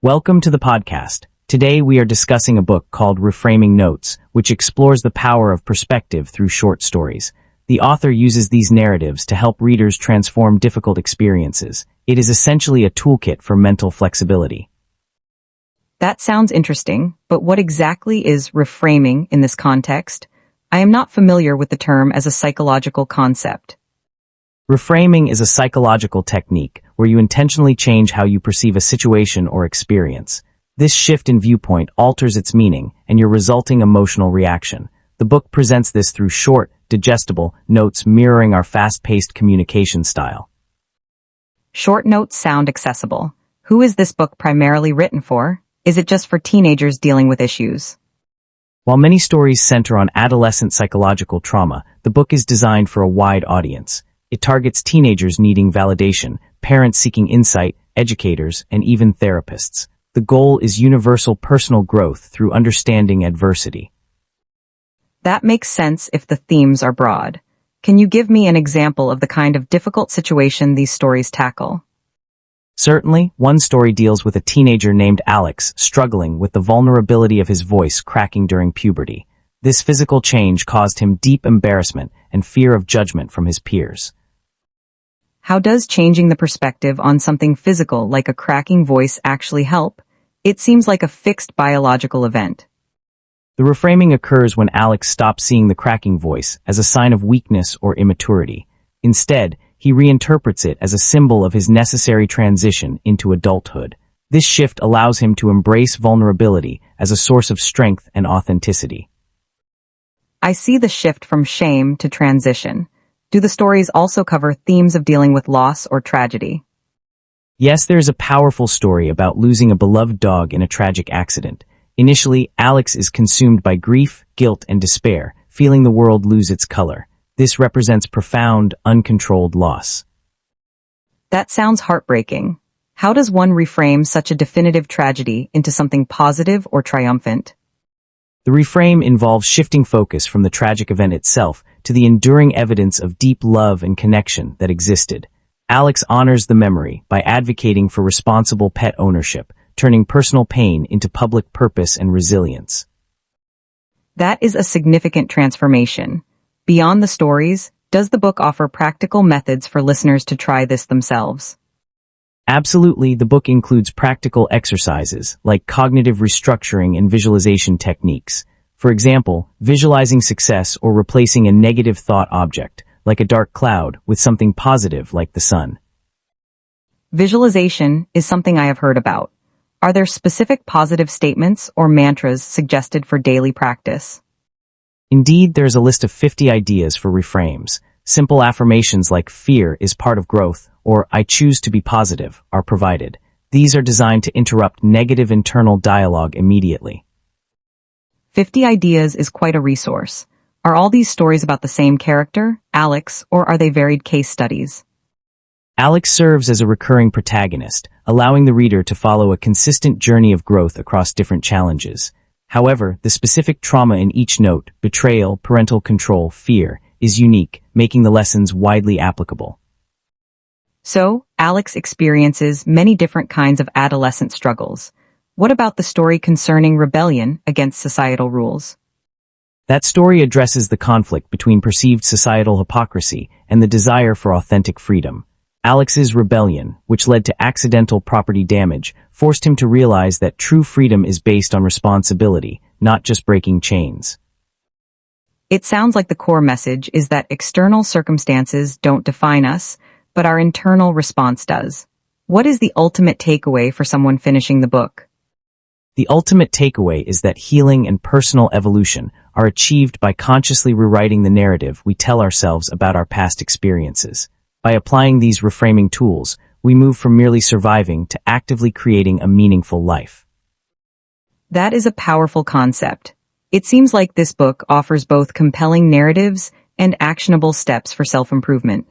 Welcome to the podcast. Today we are discussing a book called Reframing Notes, which explores the power of perspective through short stories. The author uses these narratives to help readers transform difficult experiences. It is essentially a toolkit for mental flexibility. That sounds interesting, but what exactly is reframing in this context? I am not familiar with the term as a psychological concept. Reframing is a psychological technique where you intentionally change how you perceive a situation or experience. This shift in viewpoint alters its meaning and your resulting emotional reaction. The book presents this through short, digestible notes mirroring our fast-paced communication style. Short notes sound accessible. Who is this book primarily written for? Is it just for teenagers dealing with issues? While many stories center on adolescent psychological trauma, the book is designed for a wide audience. It targets teenagers needing validation, parents seeking insight, educators, and even therapists. The goal is universal personal growth through understanding adversity. That makes sense if the themes are broad. Can you give me an example of the kind of difficult situation these stories tackle? Certainly, one story deals with a teenager named Alex struggling with the vulnerability of his voice cracking during puberty. This physical change caused him deep embarrassment and fear of judgment from his peers. How does changing the perspective on something physical like a cracking voice actually help? It seems like a fixed biological event. The reframing occurs when Alex stops seeing the cracking voice as a sign of weakness or immaturity. Instead, he reinterprets it as a symbol of his necessary transition into adulthood. This shift allows him to embrace vulnerability as a source of strength and authenticity. I see the shift from shame to transition. Do the stories also cover themes of dealing with loss or tragedy? Yes, there's a powerful story about losing a beloved dog in a tragic accident. Initially, Alex is consumed by grief, guilt, and despair, feeling the world lose its color. This represents profound, uncontrolled loss. That sounds heartbreaking. How does one reframe such a definitive tragedy into something positive or triumphant? The reframe involves shifting focus from the tragic event itself to the enduring evidence of deep love and connection that existed. Alex honors the memory by advocating for responsible pet ownership, turning personal pain into public purpose and resilience. That is a significant transformation. Beyond the stories, does the book offer practical methods for listeners to try this themselves? Absolutely, the book includes practical exercises like cognitive restructuring and visualization techniques. For example, visualizing success or replacing a negative thought object, like a dark cloud, with something positive like the sun. Visualization is something I have heard about. Are there specific positive statements or mantras suggested for daily practice? Indeed, there's a list of 50 ideas for reframes. Simple affirmations like fear is part of growth or I choose to be positive are provided. These are designed to interrupt negative internal dialogue immediately. 50 ideas is quite a resource. Are all these stories about the same character, Alex, or are they varied case studies? Alex serves as a recurring protagonist, allowing the reader to follow a consistent journey of growth across different challenges. However, the specific trauma in each note, betrayal, parental control, fear, is unique, making the lessons widely applicable. So, Alex experiences many different kinds of adolescent struggles. What about the story concerning rebellion against societal rules? That story addresses the conflict between perceived societal hypocrisy and the desire for authentic freedom. Alex's rebellion, which led to accidental property damage, forced him to realize that true freedom is based on responsibility, not just breaking chains. It sounds like the core message is that external circumstances don't define us, but our internal response does. What is the ultimate takeaway for someone finishing the book? The ultimate takeaway is that healing and personal evolution are achieved by consciously rewriting the narrative we tell ourselves about our past experiences. By applying these reframing tools, we move from merely surviving to actively creating a meaningful life. That is a powerful concept. It seems like this book offers both compelling narratives and actionable steps for self-improvement.